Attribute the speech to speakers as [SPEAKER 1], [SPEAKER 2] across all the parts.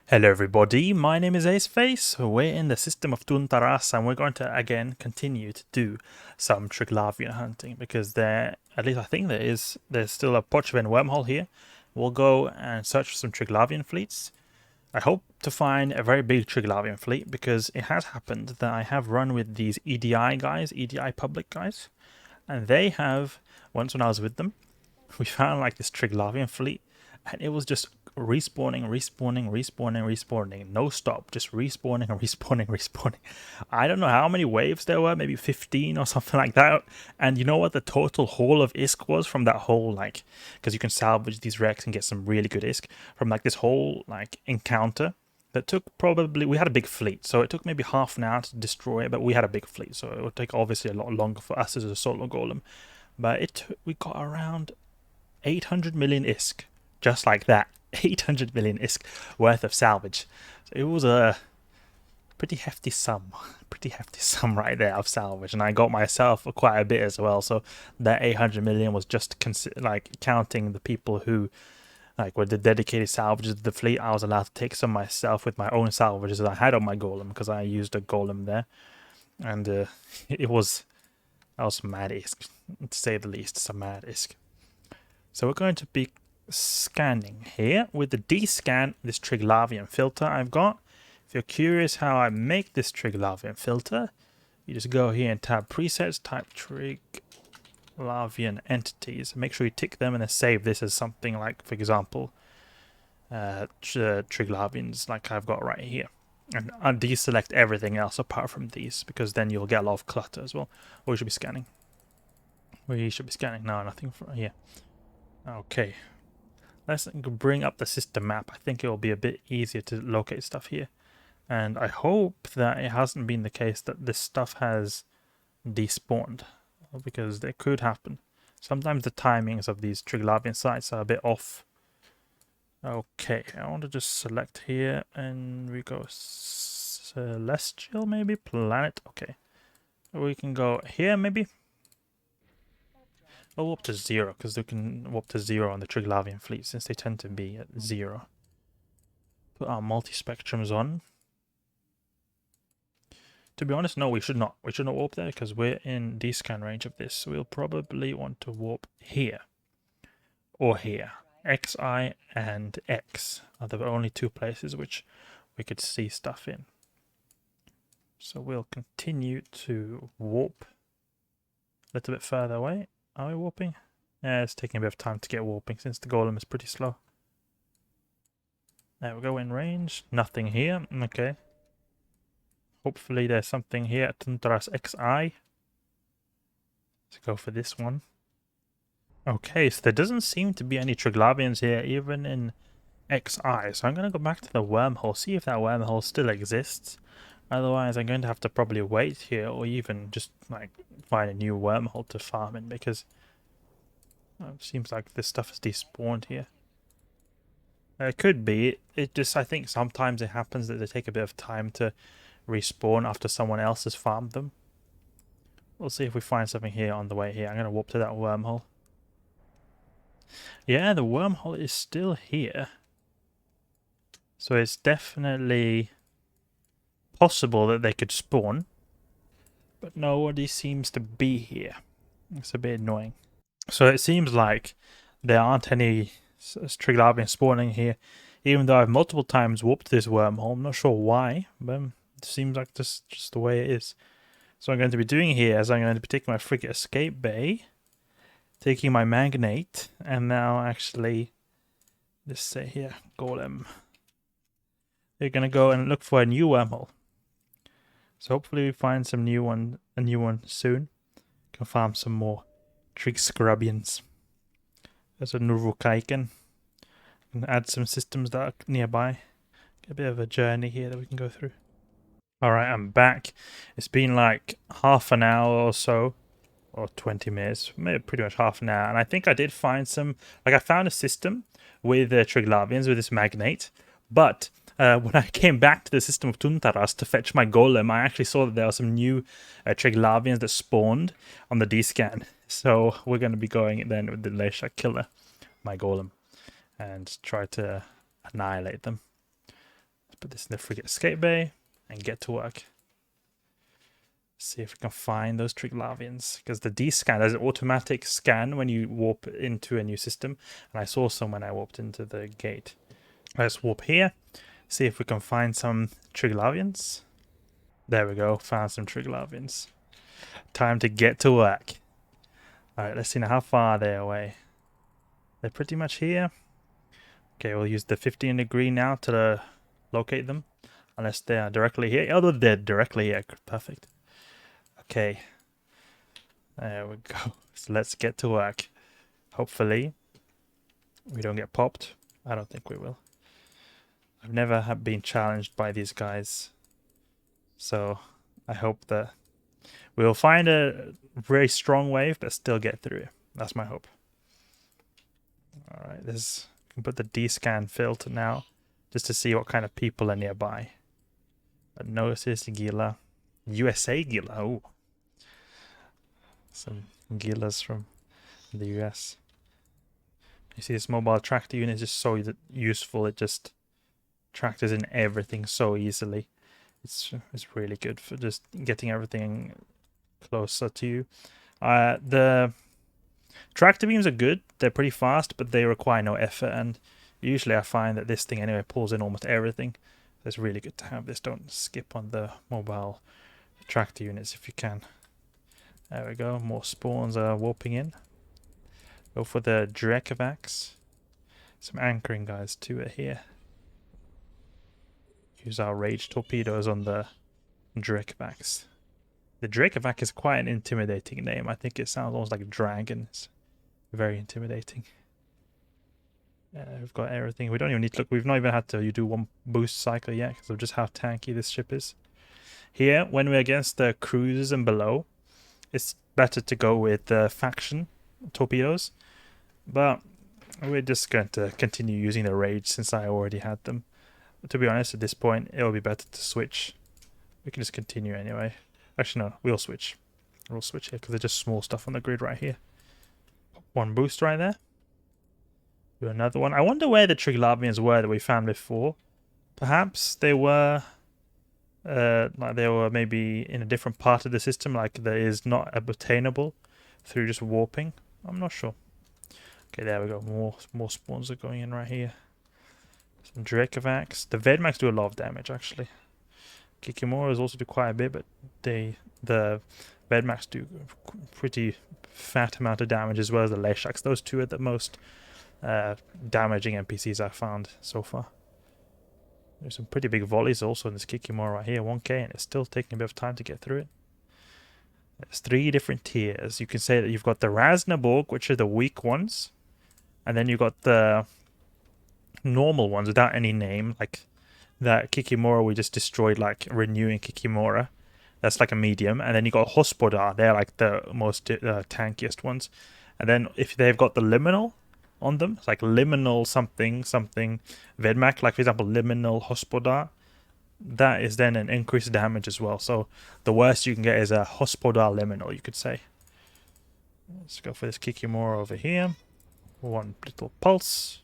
[SPEAKER 1] Hello everybody, my name is Aceface. We're in the system of Tuntaras and we're going to again continue to do some Triglavian hunting because at least I think there's still a Portuan wormhole here. We'll go and search for some Triglavian fleets. I hope to find a very big Triglavian fleet because it has happened that I have run with these EDI guys, EDI public guys, and they have, once when I was with them, we found like this Triglavian fleet and it was just respawning, no stop, just respawning. I don't know how many waves there were, maybe 15 or something like that. And you know what the total haul of ISK was from that whole, like, because you can salvage these wrecks and get some really good ISK from like this whole like encounter that took probably, we had a big fleet, so it took maybe half an hour to destroy it, but we had a big fleet, so it would take obviously a lot longer for us as a solo golem. But we got around 800 million ISK, just like that. 800 million ISK worth of salvage. So it was a pretty hefty sum right there of salvage, and I got myself quite a bit as well. So that 800 million was just like counting the people who like were the dedicated salvages of the fleet. I was allowed to take some myself with my own salvages that I had on my golem because I used a golem there, and that was mad ISK, to say the least. Some mad ISK. So we're going to be scanning here with the D-scan, this Triglavian filter I've got. If you're curious how I make this Triglavian filter, you just go here and tab presets, type Triglavian entities. Make sure you tick them and then save this as something like, for example, Triglavians like I've got right here. And I'll deselect everything else apart from these because then you'll get a lot of clutter as well. Or we should be scanning. We should be scanning. No, nothing from here. Okay. Let's bring up the system map. I think it will be a bit easier to locate stuff here. And I hope that it hasn't been the case that this stuff has despawned, because it could happen. Sometimes the timings of these Triglavian sites are a bit off. Okay, I want to just select here and we go Celestial, maybe? Planet, okay. We can go here, maybe? We'll warp to 0, because we can warp to 0 on the Triglavian fleet, since they tend to be at 0. Put our multi-spectrums on. To be honest, no, we should not. We should not warp there, because we're in D-scan range of this. So we'll probably want to warp here. Or here. XI and X are the only two places which we could see stuff in. So we'll continue to warp a little bit further away. Are we warping? Yeah, it's taking a bit of time to get warping since the golem is pretty slow. There we go, in range. Nothing here. Okay. Hopefully there's something here at Tuntaras XI. Let's go for this one. Okay, so there doesn't seem to be any Triglavians here, even in XI. So I'm going to go back to the wormhole, see if that wormhole still exists. Otherwise, I'm going to have to probably wait here, or even just like find a new wormhole to farm in, because it seems like this stuff is despawned here. It could be. It just, I think sometimes it happens that they take a bit of time to respawn after someone else has farmed them. We'll see if we find something here on the way here. I'm going to warp to that wormhole. Yeah, the wormhole is still here. So it's definitely possible that they could spawn, but nobody seems to be here. It's a bit annoying. So it seems like there aren't any Triglavian spawning here, even though I've multiple times warped this wormhole. I'm not sure why, but it seems like this just the way it is. So I'm going to be doing here is I'm going to be taking my frigate escape bay, taking my magnate, and now actually, let's say here, Golem. They're going to go and look for a new wormhole. So hopefully we find a new one soon. Can farm some more Triglavians. There's a Nurukaiken. Can add some systems that are nearby. Get a bit of a journey here that we can go through. Alright, I'm back. It's been like half an hour or so, or 20 minutes, maybe pretty much half an hour. And I think I did find some, like I found a system with Triglavians with this magnate, but when I came back to the system of Tuntaras to fetch my golem, I actually saw that there were some new Triglavians that spawned on the D-scan. So we're going to be going then with the Leisha Killer, my golem, and try to annihilate them. Put this in the frigate escape bay and get to work. See if we can find those Triglavians, because the D-scan, there's an automatic scan when you warp into a new system, and I saw some when I warped into the gate. Let's warp here, see if we can find some Triglavians. There we go, found some Triglavians. Time to get to work. Alright, let's see now how far they're away. They're pretty much here. Okay, we'll use the 15 degree now to locate them, unless they are directly here. Oh, they're directly here, perfect. Okay, there we go. So let's get to work. Hopefully, we don't get popped. I don't think we will. I've never been challenged by these guys, so I hope that we'll find a very strong wave, but still get through. That's my hope. All right, this we can put the D-scan filter now, just to see what kind of people are nearby. Gnosis, Gila, USA Gila. Oh. Some Gilas from the US. You see this mobile tractor unit is just so useful. It just tractors in everything so easily. It's really good for just getting everything closer to you. The tractor beams are good. They're pretty fast, but they require no effort. And usually I find that this thing anyway pulls in almost everything. So it's really good to have this. Don't skip on the mobile tractor units if you can. There we go, more spawns are warping in. Go for the Drekavacs. Some anchoring guys too are here. Use our Rage Torpedoes on the Drekavacs. The Drekavac is quite an intimidating name. I think it sounds almost like a dragon. It's very intimidating. We've got everything. We don't even need to look. We've not even had to do one boost cycle yet because of just how tanky this ship is. Here, when we're against the cruisers and below, it's better to go with the faction torpedoes, but we're just going to continue using the Rage since I already had them. But to be honest, at this point, it will be better to switch. We can just continue anyway. Actually, no, we'll switch. We'll switch here because they're just small stuff on the grid right here. One boost right there. Do another one. I wonder where the Triglavians were that we found before. Perhaps they were... like they were maybe in a different part of the system, like that is not obtainable through just warping. I'm not sure. Okay, there we go. More spawns are going in right here. Some Drekavacs. The Vedmax do a lot of damage actually. Kikimoras also do quite a bit, but the Vedmax do pretty fat amount of damage as well as the Leshaks. Those two are the most damaging NPCs I've found so far. There's some pretty big volleys also in this Kikimora right here, 1k, and it's still taking a bit of time to get through it. There's 3 different tiers. You can say that you've got the Raznaborg, which are the weak ones, and then you've got the normal ones without any name, like that Kikimora we just destroyed, like renewing Kikimora. That's like a medium, and then you got Hospodar. They're like the most tankiest ones, and then if they've got the liminal on them, it's like liminal something Vedmak, like for example liminal Hospodar, that is then an increased damage as well. So the worst you can get is a Hospodar liminal, you could say. Let's go for this Kikimora over here. One little pulse.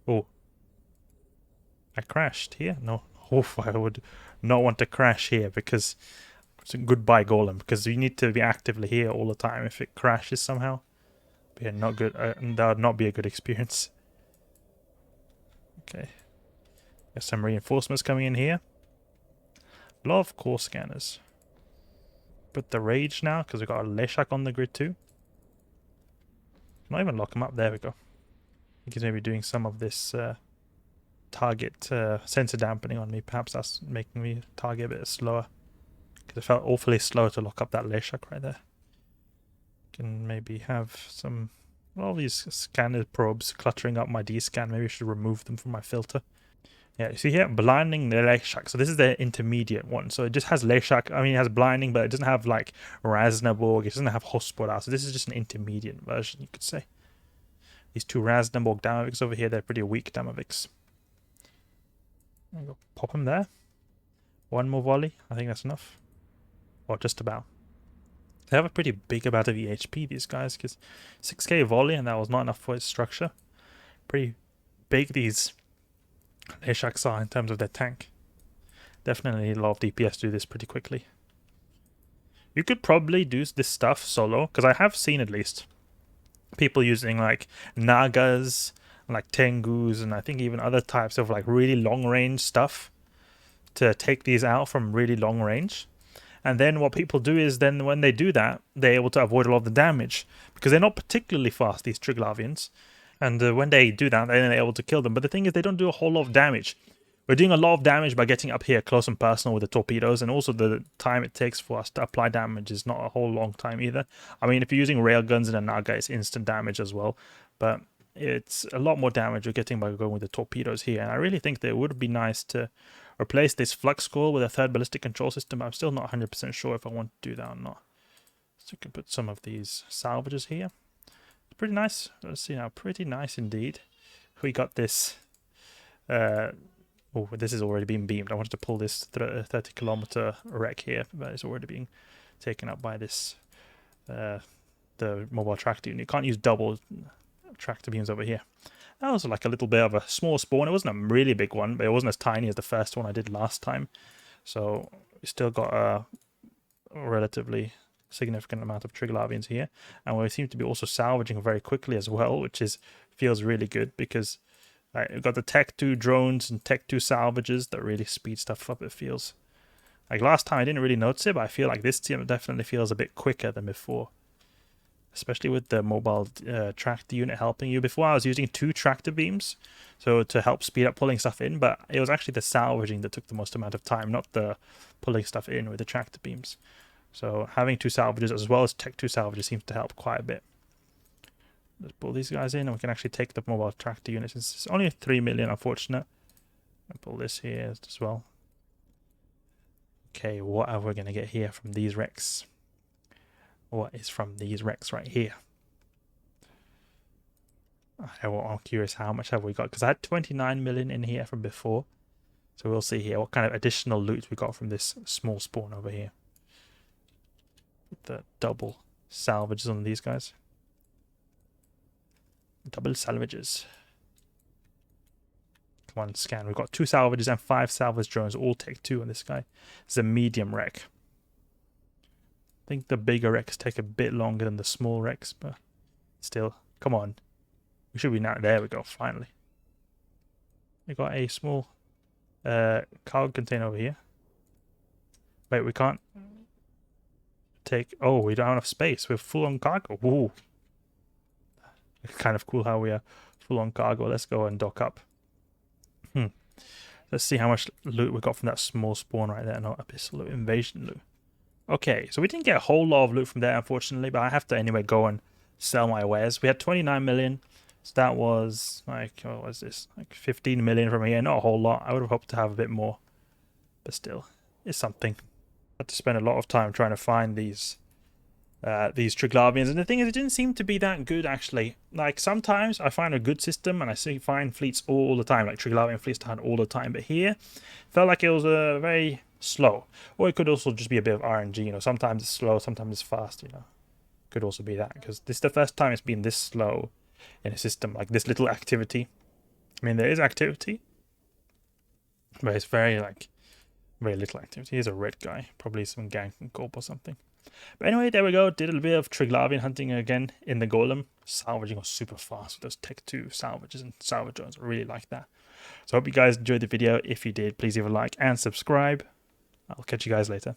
[SPEAKER 1] Oh, I crashed here. No, I would not want to crash here because it's a goodbye Golem, because you need to be actively here all the time. If it crashes somehow, yeah, not good. That would not be a good experience. Okay. Got some reinforcements coming in here. A lot of core scanners. Put the Rage now, because we've got a Leshak on the grid too. Not even lock him up. There we go. I think he's maybe doing some of this target sensor dampening on me. Perhaps that's making me target a bit slower. Because it felt awfully slow to lock up that Leshak right there. Can maybe have some all these scanner probes cluttering up my D-scan. Maybe I should remove them from my filter. Yeah, you see here, blinding the Leshak. So this is the intermediate one. So it just has Leshak. I mean, it has blinding, but it doesn't have like Raznaborg. It doesn't have Hospodar. So this is just an intermediate version, you could say. These 2 Raznaborg Damaviks over here, they're pretty weak Damaviks. Go pop them there. 1 more volley. I think that's enough. Or just about. They have a pretty big amount of EHP, these guys, because 6k volley, and that was not enough for its structure. Pretty big, these Ashaks are in terms of their tank. Definitely need a lot of DPS to do this pretty quickly. You could probably do this stuff solo, because I have seen at least people using like Nagas, like Tengus, and I think even other types of like really long range stuff to take these out from really long range. And then what people do is then when they do that, they're able to avoid a lot of the damage because they're not particularly fast, these Triglavians. And when they do that, then they're able to kill them. But the thing is, they don't do a whole lot of damage. We're doing a lot of damage by getting up here close and personal with the torpedoes, and also the time it takes for us to apply damage is not a whole long time either. I mean, if you're using railguns and a Naga, it's instant damage as well, but it's a lot more damage you're getting by going with the torpedoes here. And I really think that it would be nice to replace this Flux Coil with a third ballistic control system. I'm still not 100% sure if I want to do that or not. So we can put some of these salvagers here. It's pretty nice. Let's see now, pretty nice indeed. We got this... oh, this is already being beamed. I wanted to pull this 30 kilometer wreck here, but it's already being taken up by this the mobile tractor unit. You can't use double tractor beams over here. That was like a little bit of a small spawn. It wasn't a really big one, but it wasn't as tiny as the first one I did last time. So we still got a relatively significant amount of Triglavians here, and we seem to be also salvaging very quickly as well, which feels really good because we've got the Tech 2 drones and Tech 2 salvages that really speed stuff up, it feels. Like last time I didn't really notice it, but I feel like this team definitely feels a bit quicker than before. Especially with the mobile tractor unit helping you. Before I was using 2 tractor beams so to help speed up pulling stuff in, but it was actually the salvaging that took the most amount of time, not the pulling stuff in with the tractor beams. So having 2 salvagers as well as Tech 2 salvagers seems to help quite a bit. Let's pull these guys in and we can actually take the mobile tractor units. It's only 3 million, unfortunate. And pull this here as well. Okay, what are we going to get here from these wrecks? What is from these wrecks right here? I'm curious, how much have we got? Because I had 29 million in here from before. So we'll see here what kind of additional loot we got from this small spawn over here. With the double salvages on these guys. Double salvages. Come on, scan. We've got 2 salvages and 5 salvage drones, all Tech 2 on this guy. It's a medium wreck. I think the bigger wrecks take a bit longer than the small wrecks, but still, come on. We should be now. There we go, finally. We got a small cargo container over here. Wait, we can't take... Oh, we don't have enough space. We're full on cargo. Ooh. Kind of cool how we are full on cargo. Let's go and dock up. Let's see how much loot we got from that small spawn right there. No, abyssal loot, invasion loot. Okay, so we didn't get a whole lot of loot from there, unfortunately, but I have to anyway go and sell my wares. We had 29 million, so that was like, what was this? Like 15 million from here. Not a whole lot. I would have hoped to have a bit more, but still, it's something. I had to spend a lot of time trying to find these Triglavians, and the thing is, it didn't seem to be that good actually. Like sometimes I find a good system and I see fine fleets all the time, like Triglavian fleets to hunt all the time, but here felt like it was very slow. Or it could also just be a bit of RNG, you know, sometimes it's slow, sometimes it's fast, you know. Could also be that, because this is the first time it's been this slow in a system, like this little activity. I mean, there is activity, but it's very little activity. Here's a red guy, probably some gang from Corp or something. But anyway, there we go. Did a little bit of Triglavian hunting again in the Golem. Salvaging was super fast with those Tech 2 salvages and salvage drones. I really like that. So I hope you guys enjoyed the video. If you did, please leave a like and subscribe. I'll catch you guys later.